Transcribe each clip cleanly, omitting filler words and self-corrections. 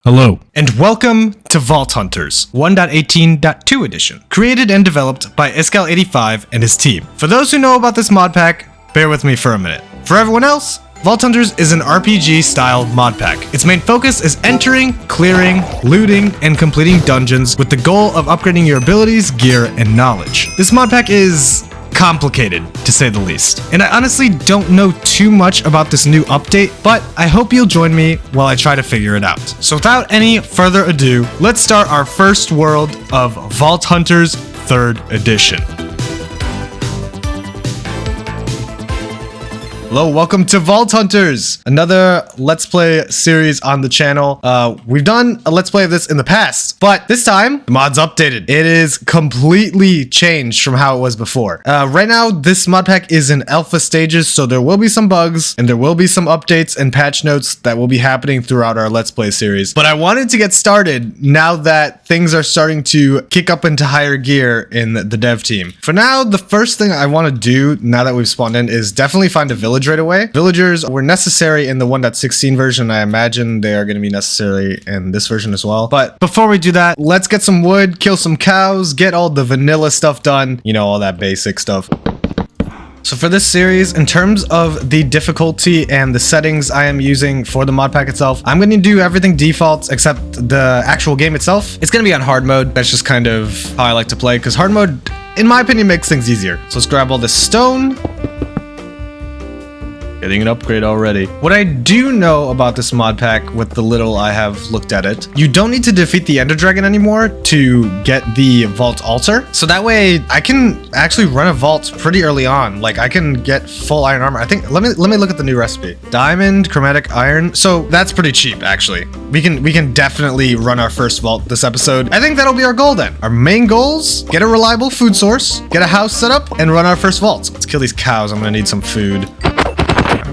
Hello, and welcome to Vault Hunters 1.18.2 edition, created and developed by Iskall85 and his team. For those who know about this mod pack, bear with me for a minute. For everyone else, Vault Hunters is an RPG-style mod pack. Its main focus is entering, clearing, looting, and completing dungeons with the goal of upgrading your abilities, gear, and knowledge. This mod pack is complicated, to say the least. And I honestly don't know too much about this new update, but I hope you'll join me while I try to figure it out. So without any further ado, let's start our first world of Vault Hunters 3rd edition. Hello, welcome to Vault Hunters, another Let's Play series on the channel. We've done a Let's Play of this in the past, but this time, the mod's updated. It is completely changed from how it was before. Right now, this mod pack is in alpha stages, so there will be some bugs, and there will be some updates and patch notes that will be happening throughout our Let's Play series. But I wanted to get started now that things are starting to kick up into higher gear in the dev team. For now, the first thing I want to do, now that we've spawned in, is definitely find a village right away. Villagers were necessary in the 1.16 version. I imagine they are going to be necessary in this version as well. But before we do that, let's get some wood, kill some cows, get all the vanilla stuff done. You know, all that basic stuff. So for this series, in terms of the difficulty and the settings I am using for the mod pack itself, I'm going to do everything defaults except the actual game itself. It's going to be on hard mode. That's just kind of how I like to play, because hard mode, in my opinion, makes things easier. So let's grab all this stone. Getting an upgrade already. What I do know about this mod pack, with the little I have looked at it, you don't need to defeat the Ender Dragon anymore to get the Vault Altar. So that way, I can actually run a vault pretty early on. Like, I can get full iron armor. I think, let me look at the new recipe. Diamond, chromatic iron. So that's pretty cheap, actually. We can definitely run our first vault this episode. I think that'll be our goal then. Our main goals: get a reliable food source, get a house set up, and run our first vault. Let's kill these cows. I'm gonna need some food.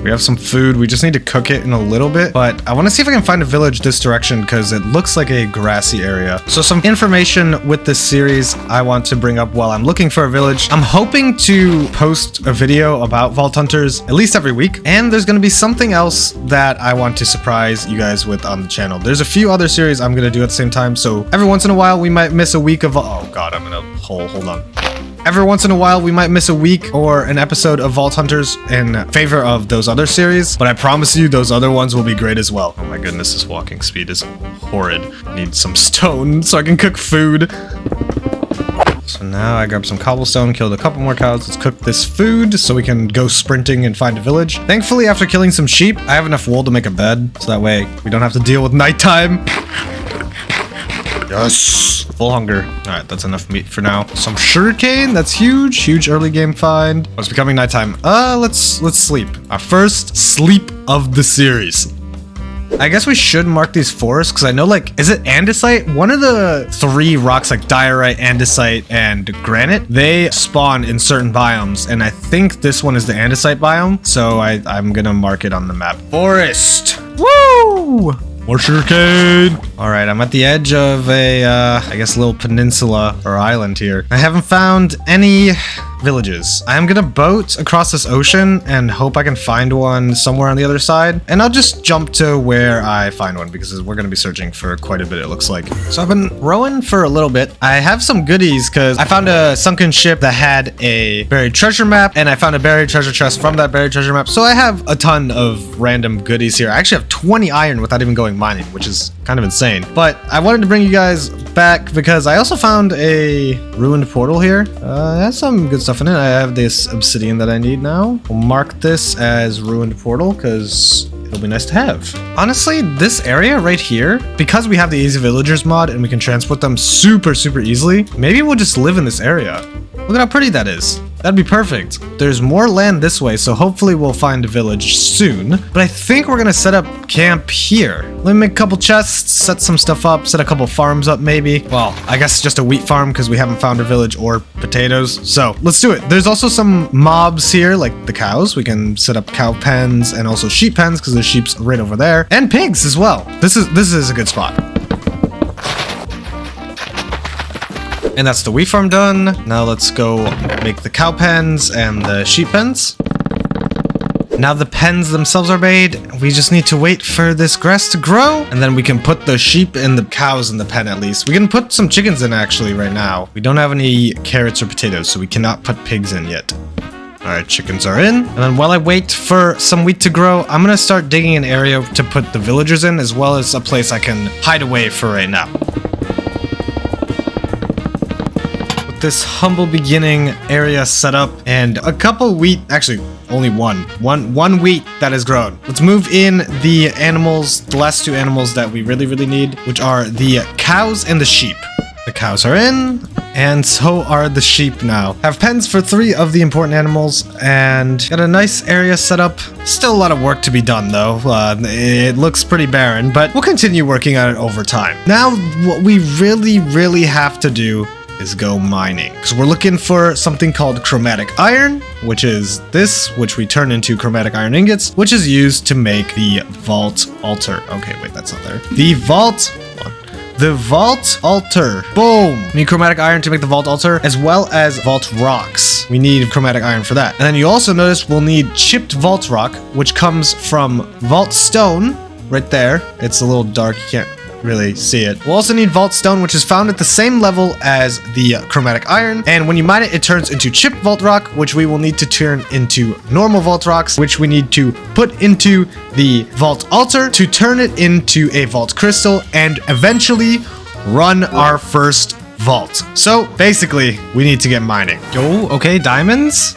We have some food. We just need to cook it in a little bit, but I want to see if I can find a village this direction because it looks like a grassy area. So some information with this series I want to bring up while I'm looking for a village. I'm hoping to post a video about Vault Hunters at least every week, and there's going to be something else that I want to surprise you guys with on the channel. There's a few other series I'm going to do at the same time, so every once in a while we might miss a week of... Oh god, I'm in a hole. Hold on. Every once in a while, we might miss a week or an episode of Vault Hunters in favor of those other series, but I promise you those other ones will be great as well. Oh my goodness, this walking speed is horrid. I need some stone so I can cook food. So now I grabbed some cobblestone, killed a couple more cows. Let's cook this food so we can go sprinting and find a village. Thankfully, after killing some sheep, I have enough wool to make a bed, so that way we don't have to deal with nighttime. Yes! Full hunger. Alright, that's enough meat for now. Some sugarcane, that's huge. Huge early game find. Oh, it's becoming nighttime. Let's sleep. Our first sleep of the series. I guess we should mark these forests, because I know, like, is it andesite? One of the 3 rocks, like diorite, andesite, and granite, they spawn in certain biomes, and I think this one is the andesite biome, so I'm gonna mark it on the map. Forest! Woo! More sugarcane! Alright, I'm at the edge of a, I guess, little peninsula or island here. I haven't found any villages. I am gonna boat across this ocean and hope I can find one somewhere on the other side. And I'll just jump to where I find one because we're gonna be searching for quite a bit, it looks like. So I've been rowing for a little bit. I have some goodies because I found a sunken ship that had a buried treasure map, and I found a buried treasure chest from that buried treasure map. So I have a ton of random goodies here. I actually have 20 iron without even going mining, which is kind of insane. But I wanted to bring you guys back because I also found a ruined portal here. It has some good stuff in it. I have this obsidian that I need now. We'll mark this as ruined portal because it'll be nice to have. Honestly, this area right here, because we have the easy villagers mod and we can transport them super easily, maybe we'll just live in this area. Look at how pretty that is. That'd be perfect. There's more land this way, so hopefully we'll find a village soon. But I think we're gonna set up camp here. Let me make a couple chests, set some stuff up, set a couple farms up maybe. Well, I guess just a wheat farm because we haven't found a village or potatoes. So let's do it. There's also some mobs here, like the cows. We can set up cow pens and also sheep pens because the sheep's right over there. And pigs as well. This is a good spot. And that's the wheat farm done. Now let's go make the cow pens and the sheep pens. Now the pens themselves are made. We just need to wait for this grass to grow, and then we can put the sheep and the cows in the pen at least. We can put some chickens in actually right now. We don't have any carrots or potatoes, so we cannot put pigs in yet. Alright, chickens are in. And then while I wait for some wheat to grow, I'm gonna start digging an area to put the villagers in, as well as a place I can hide away for right now. This humble beginning area set up and a couple wheat, actually only one wheat that has grown. Let's move in the animals, the last two animals that we really need, which are the cows and the sheep. The cows are in, and so are the sheep now. Have pens for 3 of the important animals, and got a nice area set up. Still a lot of work to be done though. It looks pretty barren, but we'll continue working on it over time. Now, what we really have to do is go mining, because we're looking for something called chromatic iron, which is this, which we turn into chromatic iron ingots, which is used to make the vault altar. Okay, wait, that's not there. The vault altar. Boom. We need chromatic iron to make the vault altar, as well as vault rocks. We need chromatic iron for that. And then you also notice we'll need chipped vault rock, which comes from vault stone right there. It's a little dark, you can't really see it. We'll also need vault stone, which is found at the same level as the chromatic iron, and when you mine it, it turns into chipped vault rock, which we will need to turn into normal vault rocks, which we need to put into the vault altar to turn it into a vault crystal and eventually run our first vault. So basically, we need to get mining. Yo, okay, diamonds.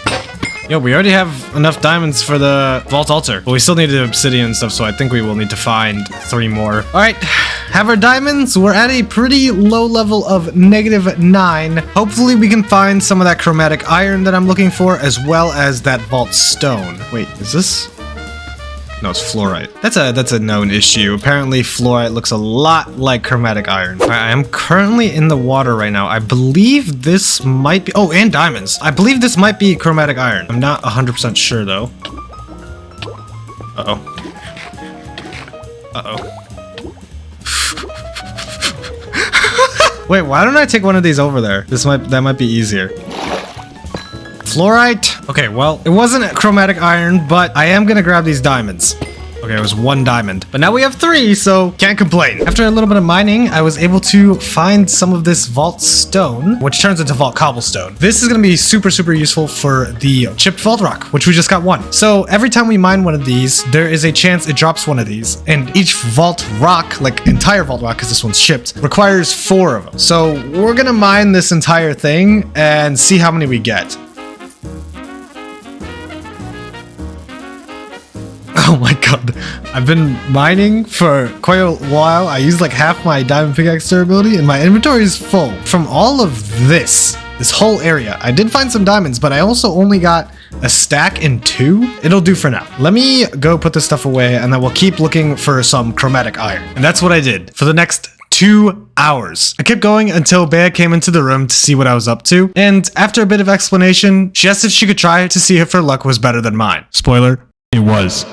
Yo, we already have enough diamonds for the vault altar, but we still need the obsidian and stuff, so I think we will need to find 3 more. All right, have our diamonds. We're at a pretty low level of -9. Hopefully we can find some of that chromatic iron that I'm looking for, as well as that vault stone. Wait, is this? No, it's fluorite. That's a known issue. Apparently, fluorite looks a lot like chromatic iron. I am currently in the water right now. I believe this might be... Oh, and diamonds. I believe this might be chromatic iron. I'm not 100% sure, though. Uh-oh. Uh-oh. Wait, why don't I take one of these over there? That might be easier. Fluorite. Okay, well, it wasn't chromatic iron, but I am gonna grab these diamonds. Okay, it was 1 diamond, but now we have 3, so can't complain. After a little bit of mining, I was able to find some of this vault stone, which turns into vault cobblestone. This is gonna be super useful for the chipped vault rock, which we just got 1. So every time we mine one of these, there is a chance it drops one of these, and each vault rock, like entire vault rock, because this one's chipped, requires 4 of them. So we're gonna mine this entire thing and see how many we get. Oh my god, I've been mining for quite a while. I used like half my diamond pickaxe durability and my inventory is full. From all of this whole area, I did find some diamonds, but I also only got a stack and 2. It'll do for now. Let me go put this stuff away, and then we'll keep looking for some chromatic iron. And that's what I did for the next 2 hours. I kept going until Bea came into the room to see what I was up to, and after a bit of explanation, she asked if she could try to see if her luck was better than mine. Spoiler, it was.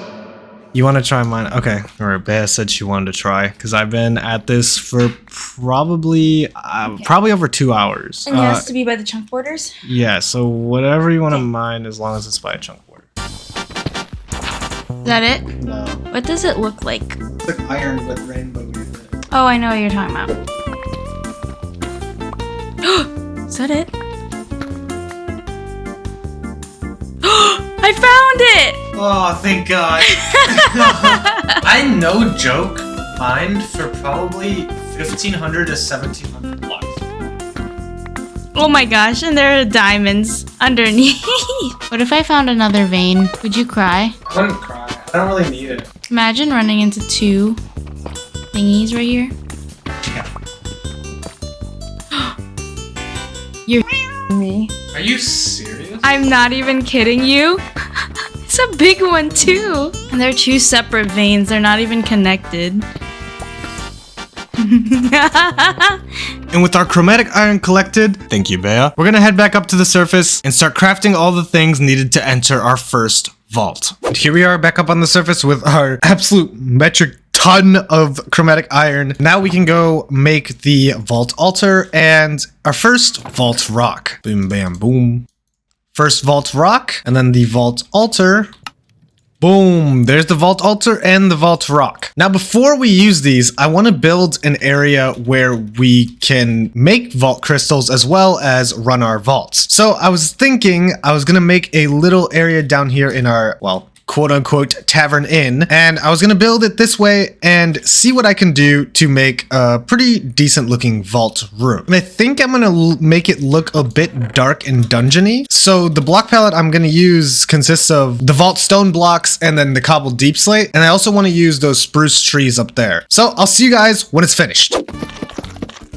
You want to try mine? Okay. All right. Bea said she wanted to try, because I've been at this for probably over 2 hours. And it has to be by the chunk borders? Yeah. So whatever you want to mine, as long as it's by a chunk border. Is that it? No. What does it look like? It's like iron with rainbow in it. Oh, I know what you're talking about. Is that it? I found it! Oh, thank God. I, no joke, mined for probably 1,500 to 1,700 blocks. Oh my gosh, and there are diamonds underneath. What if I found another vein? Would you cry? I wouldn't cry. I don't really need it. Imagine running into 2 thingies right here. Yeah. You're me. Are you serious? I'm not even kidding you. It's a big one too. And they're 2 separate veins. They're not even connected. And with our chromatic iron collected, thank you, Bea, we're gonna head back up to the surface and start crafting all the things needed to enter our first vault. And here we are back up on the surface with our absolute metric ton of chromatic iron. Now we can go make the vault altar and our first vault rock. Boom, bam, boom. First vault rock, and then the vault altar Boom, there's the vault altar and the vault rock. Now, before we use these, I want to build an area where we can make vault crystals as well as run our vaults. So I was thinking I was going to make a little area down here in our, well, quote-unquote tavern inn, and I was gonna build it this way and see what I can do to make a pretty decent looking vault room. And I think I'm gonna make it look a bit dark and dungeony. So the block palette I'm gonna use consists of the vault stone blocks and then the cobbled deep slate, and I also want to use those spruce trees up there. So I'll see you guys when it's finished.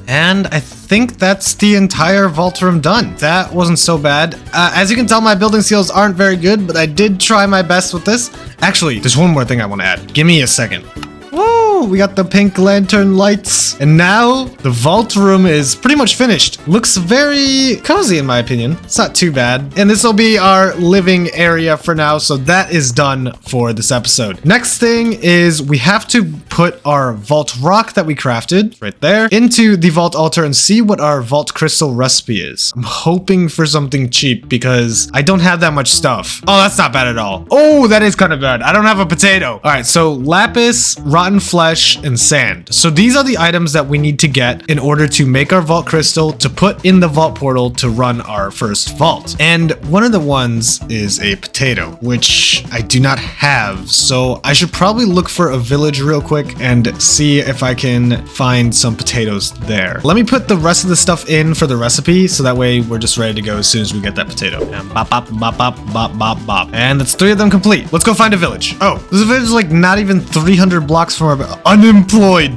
And I think that's the entire vault room done. That wasn't so bad. As you can tell, my building skills aren't very good, but I did try my best with this. Actually, there's one more thing I want to add. Give me a second. Woo! We got the pink lantern lights. And now the vault room is pretty much finished. Looks very cozy in my opinion. It's not too bad. And this will be our living area for now. So that is done for this episode. Next thing is we have to put our vault rock that we crafted right there into the vault altar and see what our vault crystal recipe is. I'm hoping for something cheap because I don't have that much stuff. Oh, that's not bad at all. Oh, that is kind of bad. I don't have a potato. All right, so lapis, rotten flesh, and sand. So these are the items that we need to get in order to make our vault crystal to put in the vault portal to run our first vault. And one of the ones is a potato, which I do not have. So I should probably look for a village real quick and see if I can find some potatoes there. Let me put the rest of the stuff in for the recipe so that way we're just ready to go as soon as we get that potato. And bop, bop, bop, bop, bop, bop, bop. And that's 3 of them complete. Let's go find a village. Oh, there's a village like not even 300 blocks from our unemployed.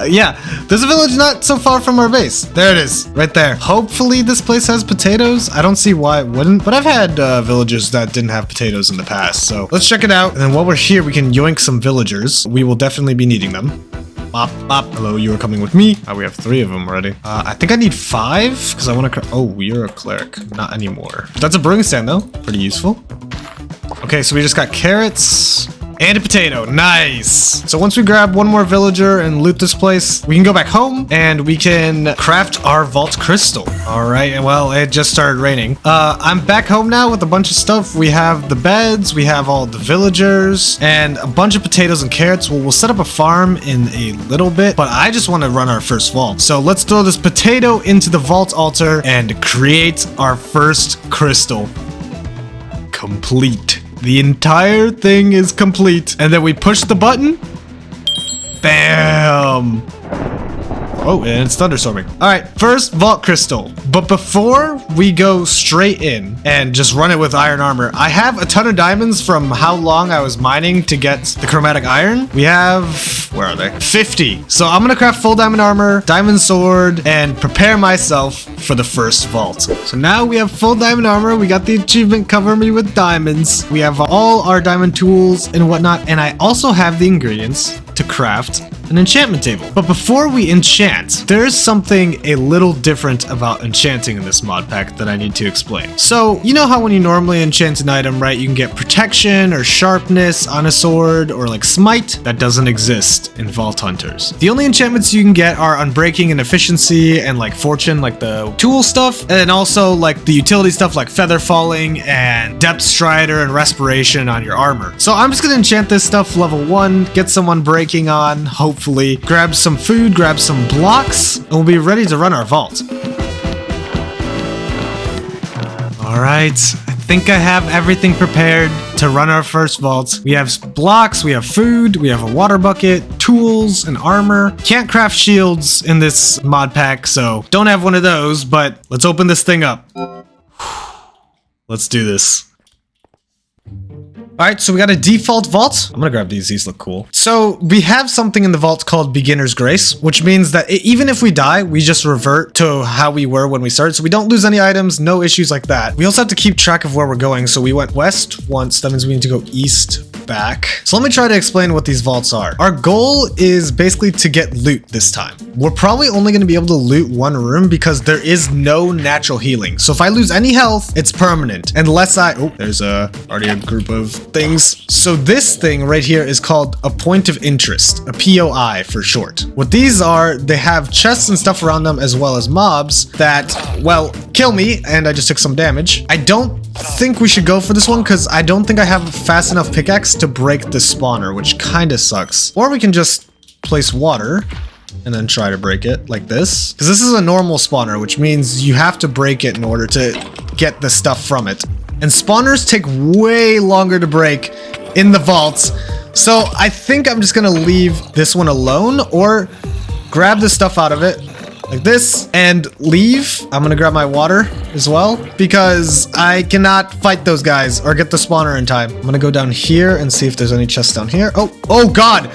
Yeah, there's a village not so far from our base. There it is, right there. Hopefully this place has potatoes. I don't see why it wouldn't, but I've had villages that didn't have potatoes in the past. So let's check it out. And then while we're here, we can yoink some villagers. We will definitely be needing them. Bop, bop. Hello, you are coming with me. We have 3 of them already. I think I need 5 because I want to. Oh, you're a cleric. Not anymore. That's a brewing stand though. Pretty useful. Okay, so we just got carrots. And a potato. Nice. So once we grab one more villager and loot this place, we can go back home and we can craft our vault crystal. All right. Well, it just started raining. I'm back home now with a bunch of stuff. We have the beds. We have all the villagers and a bunch of potatoes and carrots. Well, we'll set up a farm in a little bit, but I just want to run our first vault. So let's throw this potato into the vault altar and create our first crystal. Complete. The entire thing is complete. And then we push the button. Bam. Oh, and it's thunderstorming. All right, first vault crystal. But before we go straight in and just run it with iron armor, I have a ton of diamonds from how long I was mining to get the chromatic iron. We have, where are they? 50. So I'm gonna craft full diamond armor, diamond sword, and prepare myself for the first vault. So now we have full diamond armor. We got the achievement cover me with diamonds. We have all our diamond tools and whatnot. And I also have the ingredients to craft an enchantment table. But before we enchant, there is something a little different about enchanting in this mod pack that I need to explain. So, you know how when you normally enchant an item, right, you can get protection or sharpness on a sword or like smite? That doesn't exist in Vault Hunters. The only enchantments you can get are unbreaking and efficiency and like fortune, like the tool stuff, and also like the utility stuff like feather falling and depth strider and respiration on your armor. So I'm just gonna enchant this stuff level 1, get someone breaking on, hopefully, grab some food, grab some blocks, and we'll be ready to run our vault. All right, I think I have everything prepared to run our first vault. We have blocks, we have food, we have a water bucket, tools, and armor. Can't craft shields in this mod pack, so don't have one of those, but let's open this thing up. Let's do this. All right, so we got a default vault. I'm gonna grab these look cool. So we have something in the vault called Beginner's Grace, which means that even if we die, we just revert to how we were when we started. So we don't lose any items, no issues like that. We also have to keep track of where we're going. So we went west once, that means we need to go east back. So let me try to explain what these vaults are. Our goal is basically to get loot this time. We're probably only gonna be able to loot one room because there is no natural healing. So if I lose any health, it's permanent. Unless oh, there's already a group of things. So this thing right here is called a point of interest, a POI for short. What these are, they have chests and stuff around them as well as mobs that, well, kill me, and I just took some damage. I don't think we should go for this one because I don't think I have a fast enough pickaxe to break the spawner, which kind of sucks. Or we can just place water and then try to break it like this. Because this is a normal spawner, which means you have to break it in order to get the stuff from it. And spawners take way longer to break in the vaults. So I think I'm just gonna leave this one alone or grab the stuff out of it like this and leave. I'm gonna grab my water as well because I cannot fight those guys or get the spawner in time. I'm gonna go down here and see if there's any chests down here. Oh god,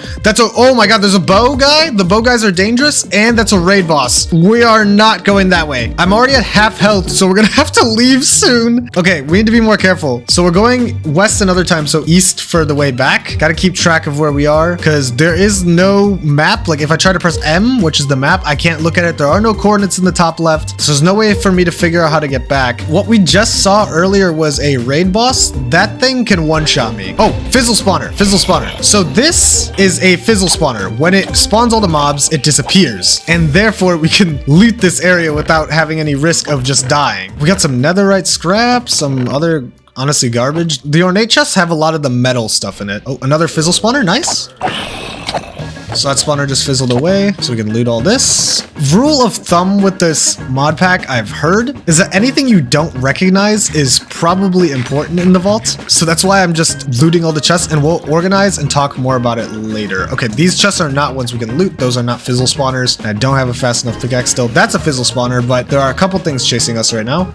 oh my god, there's a bow guy. The bow guys are dangerous and that's a raid boss. We are not going that way. I'm already at half health, so we're gonna have to leave soon. Okay, we need to be more careful. So we're going west another time, so east for the way back. Gotta keep track of where we are because there is no map. Like if I try to press M, which is the map, I can't look at it. There are no coordinates in the top left, so there's no way for me to figure out how to get back. What we just saw earlier was a raid boss. That thing can one-shot me. Oh, fizzle spawner, fizzle spawner. So this is a fizzle spawner. When it spawns all the mobs, it disappears, and therefore we can loot this area without having any risk of just dying. We got some netherite scrap, some other honestly garbage. The ornate chests have a lot of the metal stuff in it. Oh, another fizzle spawner, nice. So that spawner just fizzled away, so we can loot all this. Rule of thumb with this mod pack I've heard is that anything you don't recognize is probably important in the vault. So that's why I'm just looting all the chests, and we'll organize and talk more about it later. Okay, these chests are not ones we can loot. Those are not fizzle spawners. And I don't have a fast enough pickaxe still. That's a fizzle spawner, but there are a couple things chasing us right now.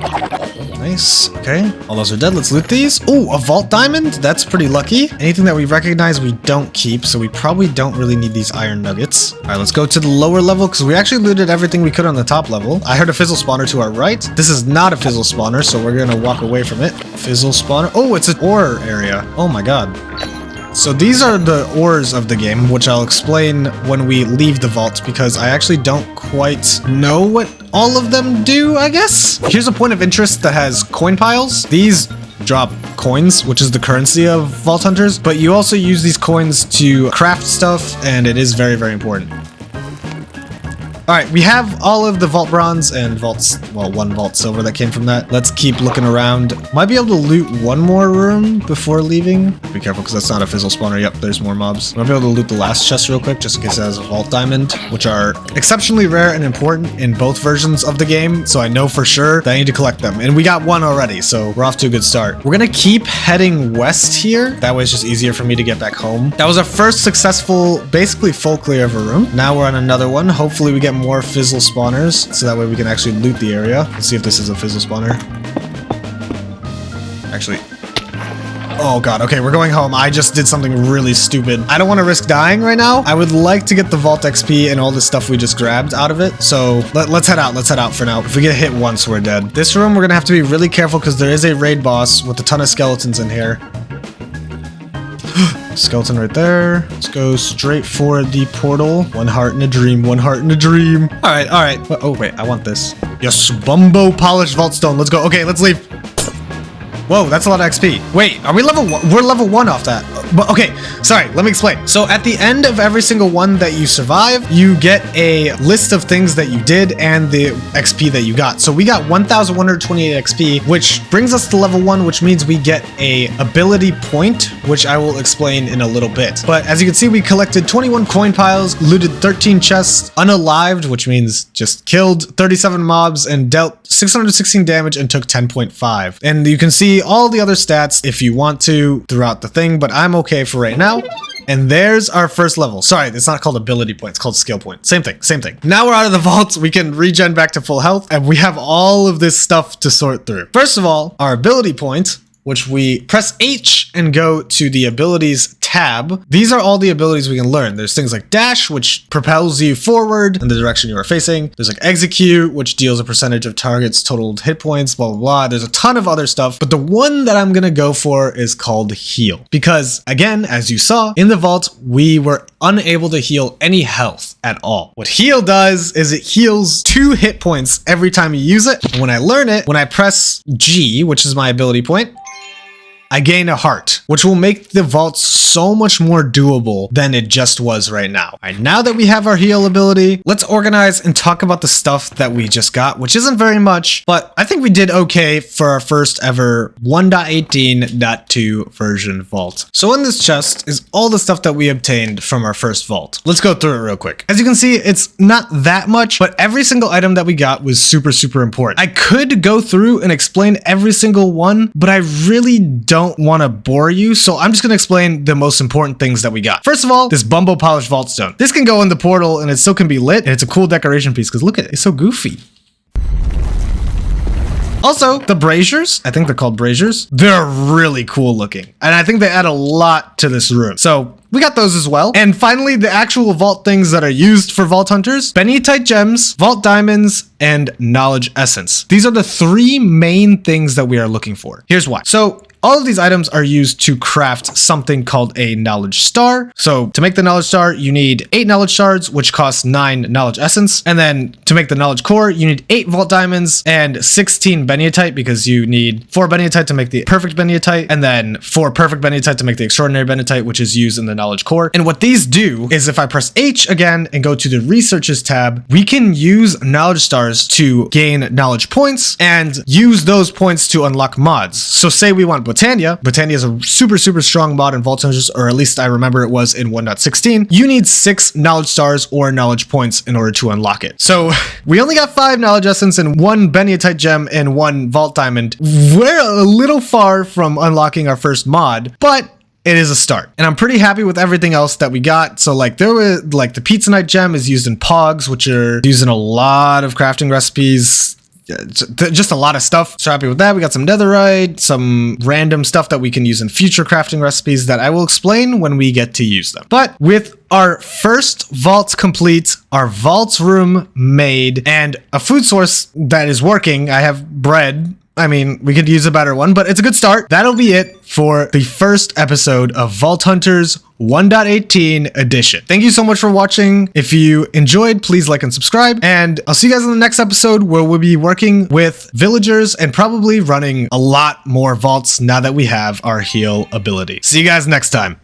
Nice. Okay, all those are dead. Let's loot these. Oh, a vault diamond. That's pretty lucky. Anything that we recognize we don't keep, so we probably don't really need these iron nuggets. All right, let's go to the lower level because we actually looted everything we could on the top level. I heard a fizzle spawner to our right. This is not a fizzle spawner, so we're gonna walk away from it. Fizzle spawner. Oh, it's an ore area. Oh my god. So these are the ores of the game, which I'll explain when we leave the vault because I actually don't quite know what all of them do, I guess. Here's a point of interest that has coin piles. These drop coins, which is the currency of Vault Hunters, but you also use these coins to craft stuff, and it is very, very important. All right, we have all of the vault bronze and vaults, well, one vault silver that came from that. Let's keep looking around. Might be able to loot one more room before leaving. Be careful because that's not a fizzle spawner. Yep, there's more mobs. Might be able to loot the last chest real quick just in case it has a vault diamond, which are exceptionally rare and important in both versions of the game. So I know for sure that I need to collect them. And we got one already, so we're off to a good start. We're gonna keep heading west here. That way it's just easier for me to get back home. That was our first successful, basically full clear of a room. Now we're on another one. Hopefully we get more fizzle spawners, so that way we can actually loot the area. Let's see if this is a fizzle spawner. Actually, oh god, okay, we're going home. I just did something really stupid. I don't want to risk dying right now. I would like to get the vault XP and all the stuff we just grabbed out of it. So let's head out. Let's head out for now. If we get hit once, we're dead. This room, we're gonna have to be really careful because there is a raid boss with a ton of skeletons in here. Skeleton right there. Let's go straight for the portal. One heart in a dream. One heart in a dream. All right, all right. Oh, wait, I want this. Yes, Bumbo Polished Vault Stone. Let's go. Okay, let's leave. Whoa, that's a lot of XP. Wait, are we level 1? We're level 1 off that. But okay, sorry, let me explain. So at the end of every single one that you survive, you get a list of things that you did and the XP that you got. So we got 1,128 XP, which brings us to level 1, which means we get a ability point, which I will explain in a little bit. But as you can see, we collected 21 coin piles, looted 13 chests, unalived, which means just killed 37 mobs and dealt 616 damage and took 10.5. And you can see all the other stats if you want to throughout the thing, but I'm okay for right now. And there's our first level. Sorry, it's not called ability point, it's called skill point. Same thing, same thing. Now we're out of the vault, we can regen back to full health, and we have all of this stuff to sort through. First of all, our ability point, which we press H and go to the abilities tab. These are all the abilities we can learn. There's things like dash, which propels you forward in the direction you are facing. There's like execute, which deals a percentage of targets totaled hit points, blah, blah, blah. There's a ton of other stuff, but the one that I'm gonna go for is called heal. Because again, as you saw, in the vault, we were unable to heal any health at all. What heal does is it heals 2 hit points every time you use it. And when I learn it, when I press G, which is my ability point, I gain a heart, which will make the vault so much more doable than it just was right now. All right, now that we have our heal ability, let's organize and talk about the stuff that we just got, which isn't very much, but I think we did okay for our first ever 1.18.2 version vault. So in this chest is all the stuff that we obtained from our first vault. Let's go through it real quick. As you can see, it's not that much, but every single item that we got was super, super important. I could go through and explain every single one, but I really don't want to bore you, so I'm just going to explain the most important things that we got. First of all, this Bumbo Polished Vault Stone. This can go in the portal and it still can be lit, and it's a cool decoration piece because look at it, it's so goofy. Also, the braziers, I think they're called braziers, they're really cool looking. And I think they add a lot to this room. So we got those as well. And finally, the actual vault things that are used for Vault Hunters: Bennytite gems, Vault diamonds, and Knowledge Essence. These are the three main things that we are looking for. Here's why. So all of these items are used to craft something called a knowledge star. So to make the knowledge star, you need 8 knowledge shards, which costs 9 knowledge essence. And then to make the knowledge core, you need 8 vault diamonds and 16 bennytite, because you need 4 bennytite to make the perfect bennytite, and then 4 perfect bennytite to make the extraordinary bennytite, which is used in the knowledge core. And what these do is, if I press H again and go to the researches tab, we can use knowledge stars to gain knowledge points and use those points to unlock mods. So say we want Botania. Botania is a super, super strong mod in Vault Hunters, or at least I remember it was in 1.16. You need 6 knowledge stars or knowledge points in order to unlock it. So we only got 5 knowledge essence and 1 bennytite gem and 1 vault diamond. We're a little far from unlocking our first mod, but it is a start. And I'm pretty happy with everything else that we got. So like there was like the Pizza Night gem is used in Pogs, which are used in a lot of crafting recipes. Just a lot of stuff. So happy with that. We got some netherite, some random stuff that we can use in future crafting recipes that I will explain when we get to use them. But with our first vault complete, our vault room made, and a food source that is working, I have bread. I mean, we could use a better one, but it's a good start. That'll be it for the first episode of Vault Hunters 1.18 edition. Thank you so much for watching. If you enjoyed, please like and subscribe, and I'll see you guys in the next episode, where we'll be working with villagers and probably running a lot more vaults now that we have our heal ability. See you guys next time.